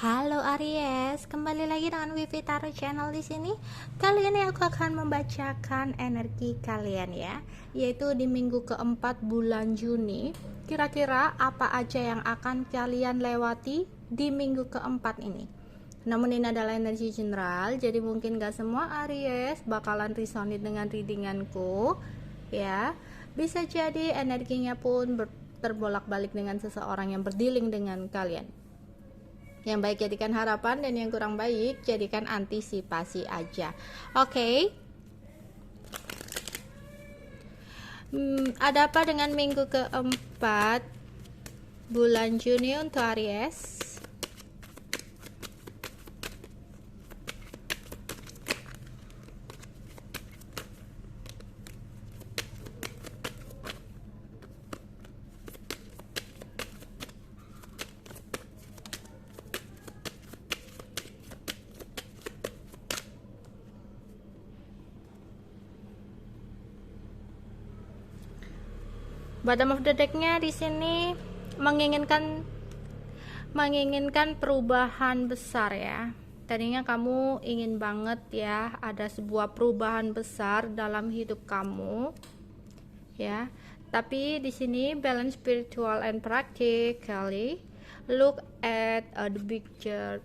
Halo Aries, kembali lagi dengan Vivi Tarot Channel di sini. Kali ini aku akan membacakan energi kalian ya, yaitu di minggu keempat bulan Juni. Kira-kira apa aja yang akan kalian lewati di minggu keempat ini? Namun ini adalah energi general, jadi mungkin gak semua Aries bakalan resonate dengan readinganku ya. Bisa jadi energinya pun terbolak-balik dengan seseorang yang berdealing dengan kalian. Yang baik jadikan harapan dan yang kurang baik jadikan antisipasi aja. Oke. Ada apa dengan minggu keempat bulan Juni untuk Aries? Bottom of the decknya di sini menginginkan perubahan besar ya. Tadinya kamu ingin banget ya ada sebuah perubahan besar dalam hidup kamu ya. Tapi di sini balance spiritual and practically. Look at the picture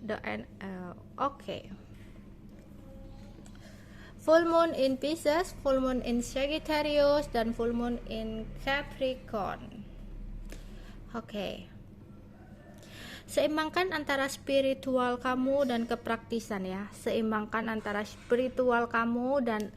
the okay. Full moon in Pisces, full moon in Sagittarius, dan full moon in Capricorn. Oke. Seimbangkan antara spiritual kamu dan kepraktisan ya. Seimbangkan antara spiritual kamu dan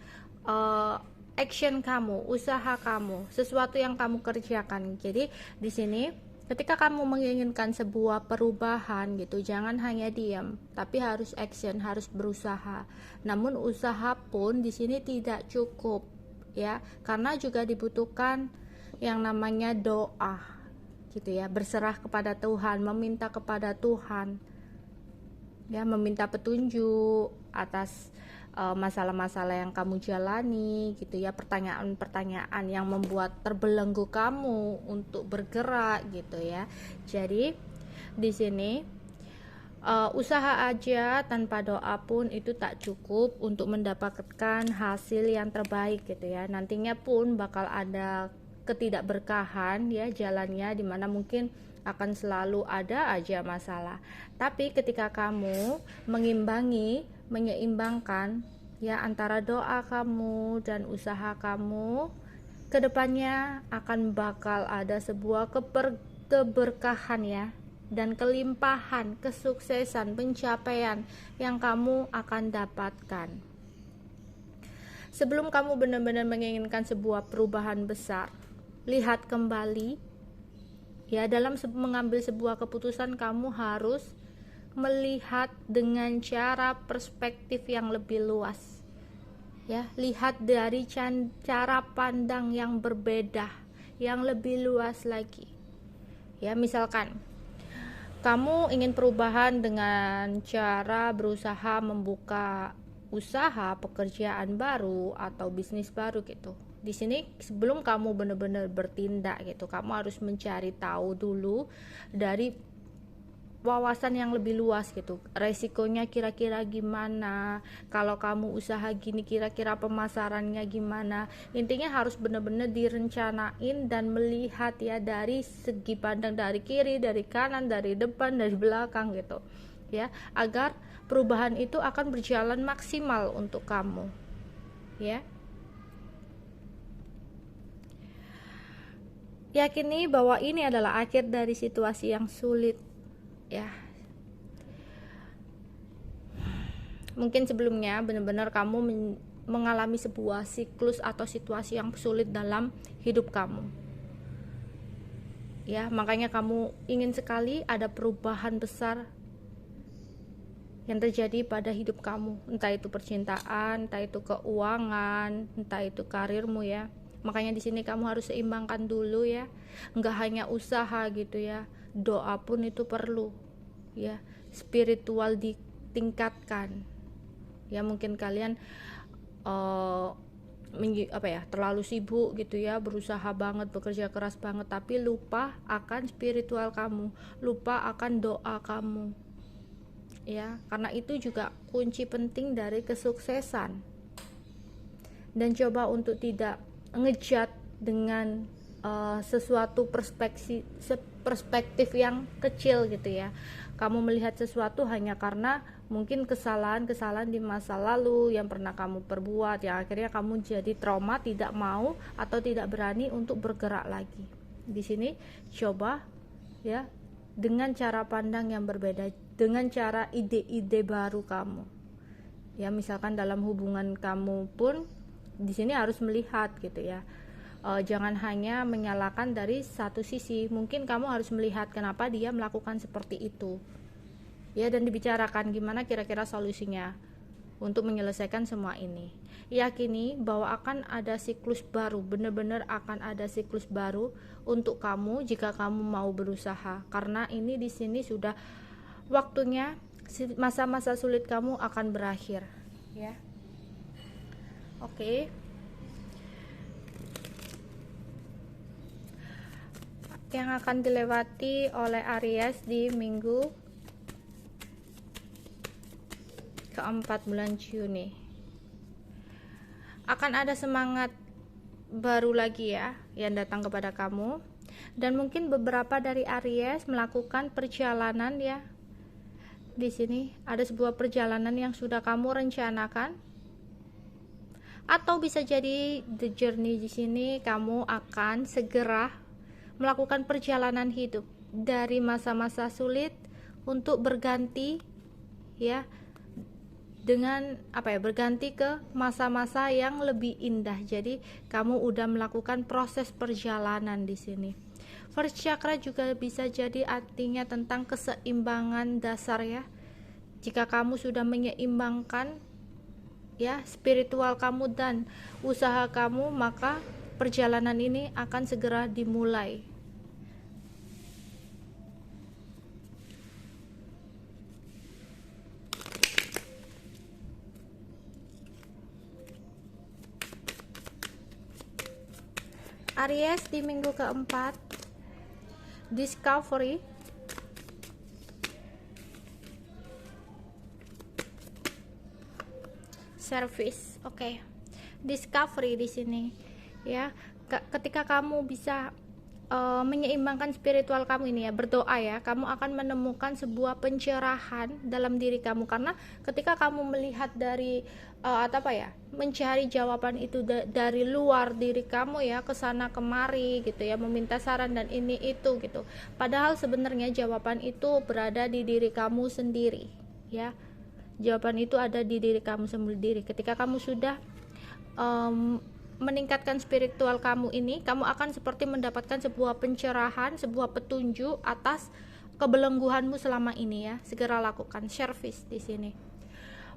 action kamu, usaha kamu, sesuatu yang kamu kerjakan. Jadi di sini ketika kamu menginginkan sebuah perubahan gitu, jangan hanya diam, tapi harus action, harus berusaha. Namun usaha pun di sini tidak cukup ya, karena juga dibutuhkan yang namanya doa gitu ya, berserah kepada Tuhan, meminta kepada Tuhan ya, meminta petunjuk atas masalah-masalah yang kamu jalani gitu ya, pertanyaan-pertanyaan yang membuat terbelenggu kamu untuk bergerak gitu ya. Jadi di sini usaha aja tanpa doa pun itu tak cukup untuk mendapatkan hasil yang terbaik gitu ya. Nantinya pun bakal ada ketidakberkahan ya jalannya, dimana mungkin akan selalu ada aja masalah. Tapi ketika kamu menyeimbangkan ya antara doa kamu dan usaha kamu, kedepannya akan bakal ada sebuah keberkahan ya, dan kelimpahan, kesuksesan, pencapaian yang kamu akan dapatkan. Sebelum kamu benar-benar menginginkan sebuah perubahan besar, lihat kembali ya, dalam mengambil sebuah keputusan kamu harus melihat dengan cara perspektif yang lebih luas ya, lihat dari cara pandang yang berbeda, yang lebih luas lagi ya. Misalkan kamu ingin perubahan dengan cara berusaha membuka usaha, pekerjaan baru atau bisnis baru gitu. Di sini sebelum kamu benar-benar bertindak gitu, kamu harus mencari tahu dulu dari wawasan yang lebih luas gitu, resikonya kira-kira gimana, kalau kamu usaha gini kira-kira pemasarannya gimana. Intinya harus benar-benar direncanain dan melihat ya dari segi pandang, dari kiri, dari kanan, dari depan, dari belakang gitu ya, agar perubahan itu akan berjalan maksimal untuk kamu ya. Yakini bahwa ini adalah akhir dari situasi yang sulit ya. Mungkin sebelumnya benar-benar kamu mengalami sebuah siklus atau situasi yang sulit dalam hidup kamu ya, makanya kamu ingin sekali ada perubahan besar yang terjadi pada hidup kamu, entah itu percintaan, entah itu keuangan, entah itu karirmu ya. Makanya di sini kamu harus seimbangkan dulu ya, nggak hanya usaha gitu ya, doa pun itu perlu ya, spiritual ditingkatkan ya. Mungkin kalian terlalu sibuk gitu ya, berusaha banget, bekerja keras banget, tapi lupa akan spiritual kamu, lupa akan doa kamu ya. Karena itu juga kunci penting dari kesuksesan. Dan coba untuk tidak ngejat dengan sesuatu perspektif yang kecil gitu ya. Kamu melihat sesuatu hanya karena mungkin kesalahan-kesalahan di masa lalu yang pernah kamu perbuat, yang akhirnya kamu jadi trauma, tidak mau atau tidak berani untuk bergerak lagi. Di sini coba ya, dengan cara pandang yang berbeda, dengan cara ide-ide baru kamu. Ya, misalkan dalam hubungan kamu pun di sini harus melihat gitu ya. Jangan hanya menyalahkan dari satu sisi. Mungkin kamu harus melihat kenapa dia melakukan seperti itu ya, dan dibicarakan gimana kira-kira solusinya untuk menyelesaikan semua ini. Yakini bahwa akan ada siklus baru, benar-benar akan ada siklus baru untuk kamu jika kamu mau berusaha. Karena ini di sini sudah waktunya, masa-masa sulit kamu akan berakhir ya. Oke. Yang akan dilewati oleh Aries di minggu keempat bulan Juni, akan ada semangat baru lagi ya yang datang kepada kamu. Dan mungkin beberapa dari Aries melakukan perjalanan ya. Di sini ada sebuah perjalanan yang sudah kamu rencanakan, atau bisa jadi the journey di sini kamu akan segera melakukan perjalanan hidup dari masa-masa sulit untuk berganti ya, dengan berganti ke masa-masa yang lebih indah. Jadi kamu udah melakukan proses perjalanan di sini. First chakra juga bisa jadi artinya tentang keseimbangan dasar ya. Jika kamu sudah menyeimbangkan ya spiritual kamu dan usaha kamu, maka perjalanan ini akan segera dimulai. Aries di minggu keempat, discovery, service. Oke. Discovery di sini ya, ketika kamu bisa menyeimbangkan spiritual kamu ini ya, berdoa ya, kamu akan menemukan sebuah pencerahan dalam diri kamu. Karena ketika kamu melihat dari mencari jawaban itu dari luar diri kamu ya, kesana kemari gitu ya, meminta saran dan ini itu gitu, padahal sebenarnya jawaban itu berada di diri kamu sendiri ya. Jawaban itu ada di diri kamu sendiri. Ketika kamu sudah meningkatkan spiritual kamu ini, kamu akan seperti mendapatkan sebuah pencerahan, sebuah petunjuk atas kebelengguanmu selama ini ya. Segera lakukan service di sini.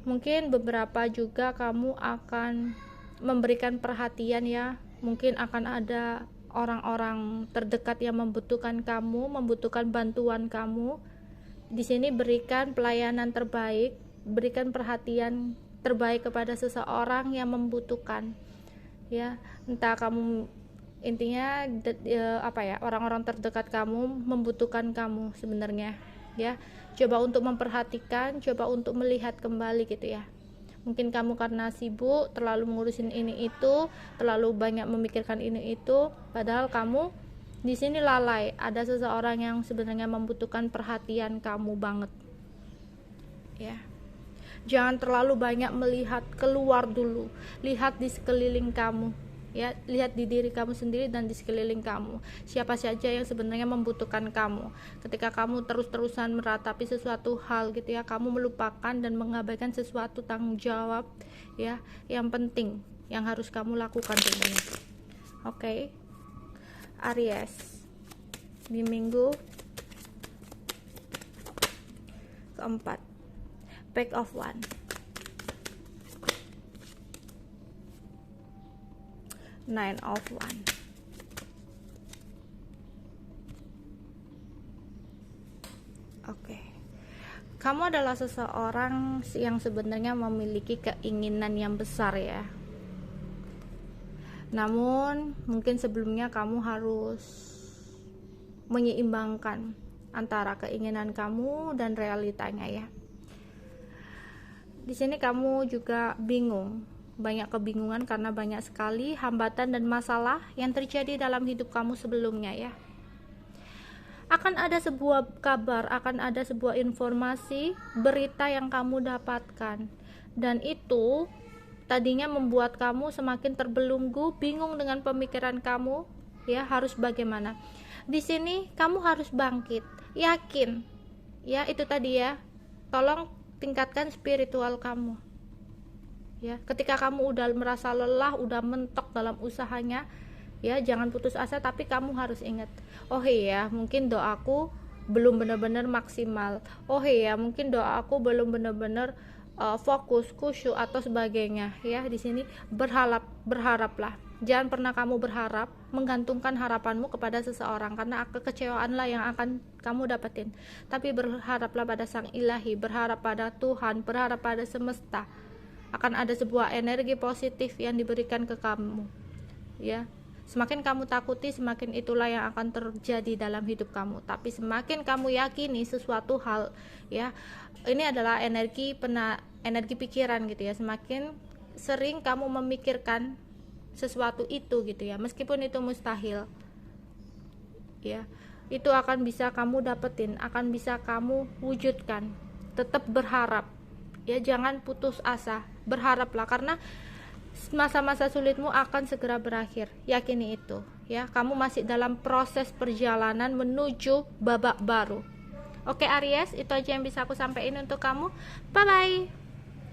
Mungkin beberapa juga kamu akan memberikan perhatian ya. Mungkin akan ada orang-orang terdekat yang membutuhkan kamu, membutuhkan bantuan kamu. Di sini berikan pelayanan terbaik, berikan perhatian terbaik kepada seseorang yang membutuhkan ya. Entah kamu, intinya orang-orang terdekat kamu membutuhkan kamu sebenarnya ya. Coba untuk memperhatikan, coba untuk melihat kembali gitu ya. Mungkin kamu karena sibuk terlalu mengurusin ini itu, terlalu banyak memikirkan ini itu, padahal kamu di sini lalai. Ada seseorang yang sebenarnya membutuhkan perhatian kamu banget ya. Jangan terlalu banyak melihat keluar dulu, lihat di sekeliling kamu ya, lihat di diri kamu sendiri dan di sekeliling kamu, siapa saja yang sebenarnya membutuhkan kamu. Ketika kamu terus-terusan meratapi sesuatu hal gitu ya, kamu melupakan dan mengabaikan sesuatu tanggung jawab ya, yang penting yang harus kamu lakukan sebenarnya. Oke. Aries di minggu keempat, Pack of One, Nine of One. Oke. Kamu adalah seseorang yang sebenarnya memiliki keinginan yang besar ya. Namun mungkin sebelumnya kamu harus menyeimbangkan antara keinginan kamu dan realitanya ya. Di sini kamu juga bingung, banyak kebingungan karena banyak sekali hambatan dan masalah yang terjadi dalam hidup kamu sebelumnya ya. Akan ada sebuah kabar, akan ada sebuah informasi, berita yang kamu dapatkan, dan itu tadinya membuat kamu semakin terbelenggu, bingung dengan pemikiran kamu ya, harus bagaimana. Di sini kamu harus bangkit, yakin ya, itu tadi ya, tolong tingkatkan spiritual kamu ya. Ketika kamu udah merasa lelah, udah mentok dalam usahanya ya, jangan putus asa, tapi kamu harus ingat, oh iya mungkin doaku belum benar-benar maksimal, oh iya mungkin doaku belum benar-benar fokus, khusyuk atau sebagainya ya. Di sini berharaplah, jangan pernah kamu berharap menggantungkan harapanmu kepada seseorang, karena kekecewaanlah yang akan kamu dapetin. Tapi berharaplah pada Sang Ilahi, berharap pada Tuhan, berharap pada semesta. Akan ada sebuah energi positif yang diberikan ke kamu ya. Semakin kamu takuti, semakin itulah yang akan terjadi dalam hidup kamu. Tapi semakin kamu yakini sesuatu hal ya, ini adalah energi pikiran gitu ya, semakin sering kamu memikirkan sesuatu itu gitu ya, meskipun itu mustahil ya, itu akan bisa kamu dapetin, akan bisa kamu wujudkan. Tetap berharap ya, jangan putus asa, berharaplah, karena masa-masa sulitmu akan segera berakhir, yakini itu ya. Kamu masih dalam proses perjalanan menuju babak baru. Oke Aries, itu aja yang bisa aku sampaikan untuk kamu. Bye bye.